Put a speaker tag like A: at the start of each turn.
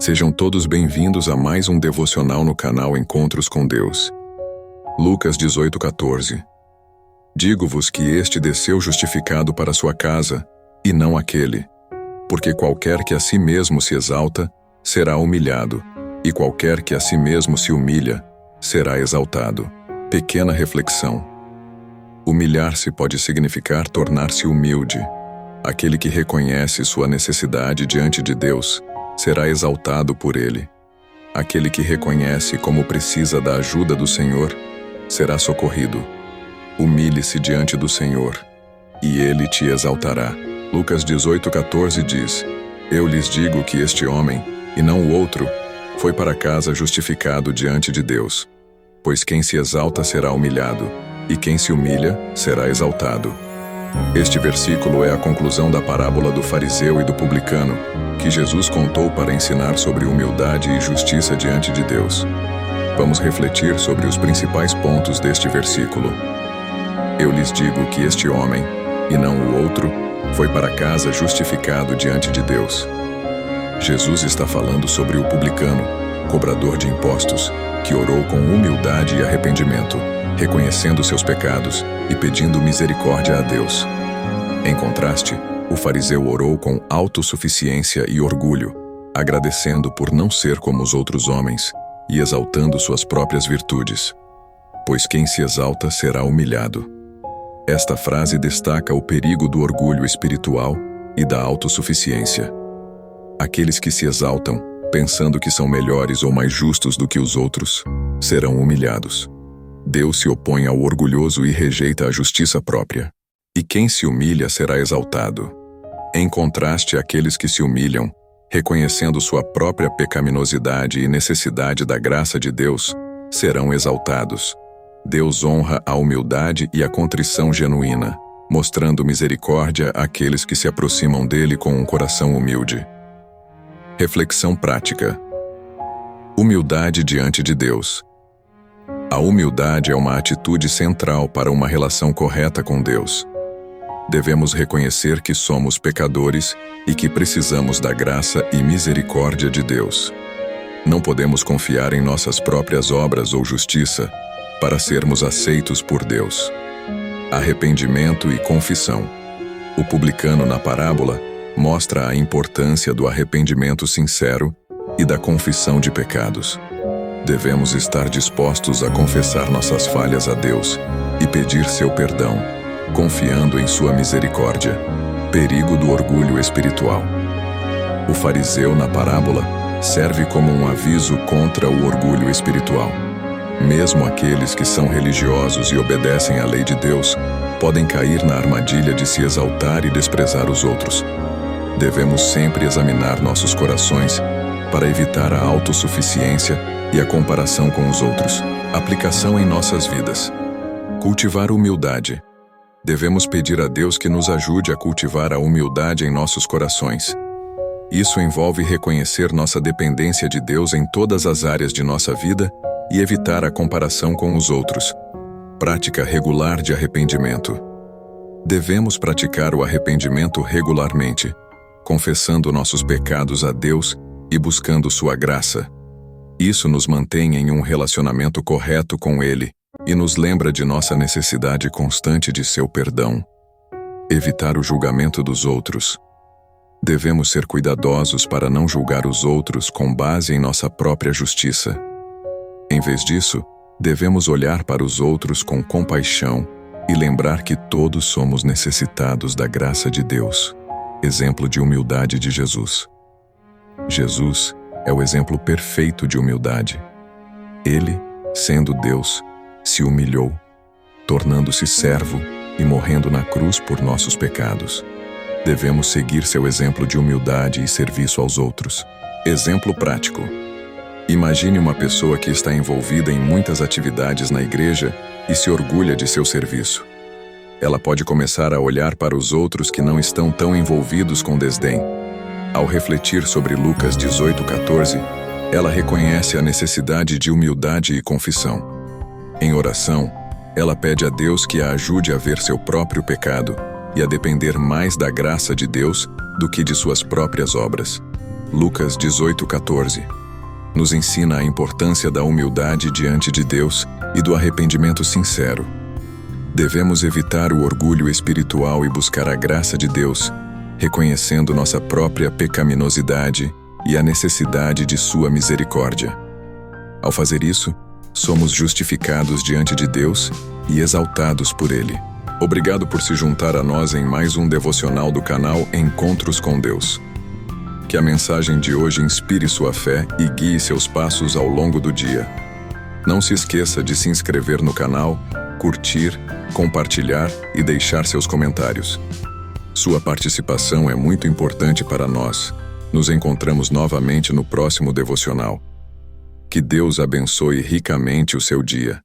A: Sejam todos bem-vindos a mais um devocional no canal Encontros com Deus. Lucas 18:14. Digo-vos que este desceu justificado para sua casa, e não aquele. Porque qualquer que a si mesmo se exalta, será humilhado, e qualquer que a si mesmo se humilha, será exaltado. Pequena reflexão. Humilhar-se pode significar tornar-se humilde. Aquele que reconhece sua necessidade diante de Deus, será exaltado por Ele. Aquele que reconhece como precisa da ajuda do Senhor, será socorrido. Humilhe-se diante do Senhor, e Ele te exaltará. Lucas 18:14 diz: Eu lhes digo que este homem, e não o outro, foi para casa justificado diante de Deus. Pois quem se exalta será humilhado, e quem se humilha será exaltado. Este versículo é a conclusão da parábola do fariseu e do publicano, que Jesus contou para ensinar sobre humildade e justiça diante de Deus. Vamos refletir sobre os principais pontos deste versículo. Eu lhes digo que este homem, e não o outro, foi para casa justificado diante de Deus. Jesus está falando sobre o publicano, cobrador de impostos, que orou com humildade e arrependimento, reconhecendo seus pecados e pedindo misericórdia a Deus. Em contraste, o fariseu orou com autossuficiência e orgulho, agradecendo por não ser como os outros homens e exaltando suas próprias virtudes. Pois quem se exalta será humilhado. Esta frase destaca o perigo do orgulho espiritual e da autossuficiência. Aqueles que se exaltam, pensando que são melhores ou mais justos do que os outros, serão humilhados. Deus se opõe ao orgulhoso e rejeita a justiça própria. E quem se humilha será exaltado. Em contraste, aqueles que se humilham, reconhecendo sua própria pecaminosidade e necessidade da graça de Deus, serão exaltados. Deus honra a humildade e a contrição genuína, mostrando misericórdia àqueles que se aproximam dele com um coração humilde. Reflexão prática. Humildade diante de Deus. A humildade é uma atitude central para uma relação correta com Deus. Devemos reconhecer que somos pecadores e que precisamos da graça e misericórdia de Deus. Não podemos confiar em nossas próprias obras ou justiça para sermos aceitos por Deus. Arrependimento e confissão. O publicano na parábola mostra a importância do arrependimento sincero e da confissão de pecados. Devemos estar dispostos a confessar nossas falhas a Deus e pedir seu perdão, confiando em sua misericórdia. Perigo do orgulho espiritual. O fariseu na parábola serve como um aviso contra o orgulho espiritual. Mesmo aqueles que são religiosos e obedecem à lei de Deus podem cair na armadilha de se exaltar e desprezar os outros. Devemos sempre examinar nossos corações para evitar a autossuficiência e a comparação com os outros. Aplicação em nossas vidas. Cultivar humildade. Devemos pedir a Deus que nos ajude a cultivar a humildade em nossos corações. Isso envolve reconhecer nossa dependência de Deus em todas as áreas de nossa vida e evitar a comparação com os outros. Prática regular de arrependimento. Devemos praticar o arrependimento regularmente, confessando nossos pecados a Deus e buscando sua graça. Isso nos mantém em um relacionamento correto com Ele e nos lembra de nossa necessidade constante de seu perdão. Evitar o julgamento dos outros. Devemos ser cuidadosos para não julgar os outros com base em nossa própria justiça. Em vez disso, devemos olhar para os outros com compaixão e lembrar que todos somos necessitados da graça de Deus. Exemplo de humildade de Jesus. Jesus é o exemplo perfeito de humildade. Ele, sendo Deus, se humilhou, tornando-se servo e morrendo na cruz por nossos pecados. Devemos seguir seu exemplo de humildade e serviço aos outros. Exemplo prático. Imagine uma pessoa que está envolvida em muitas atividades na igreja e se orgulha de seu serviço. Ela pode começar a olhar para os outros que não estão tão envolvidos com desdém. Ao refletir sobre Lucas 18:14, ela reconhece a necessidade de humildade e confissão. Em oração, ela pede a Deus que a ajude a ver seu próprio pecado e a depender mais da graça de Deus do que de suas próprias obras. Lucas 18:14. Nos ensina a importância da humildade diante de Deus e do arrependimento sincero. Devemos evitar o orgulho espiritual e buscar a graça de Deus, reconhecendo nossa própria pecaminosidade e a necessidade de sua misericórdia. Ao fazer isso, somos justificados diante de Deus e exaltados por Ele. Obrigado por se juntar a nós em mais um devocional do canal Encontros com Deus. Que a mensagem de hoje inspire sua fé e guie seus passos ao longo do dia. Não se esqueça de se inscrever no canal, curtir, compartilhar e deixar seus comentários. Sua participação é muito importante para nós. Nos encontramos novamente no próximo devocional. Que Deus abençoe ricamente o seu dia.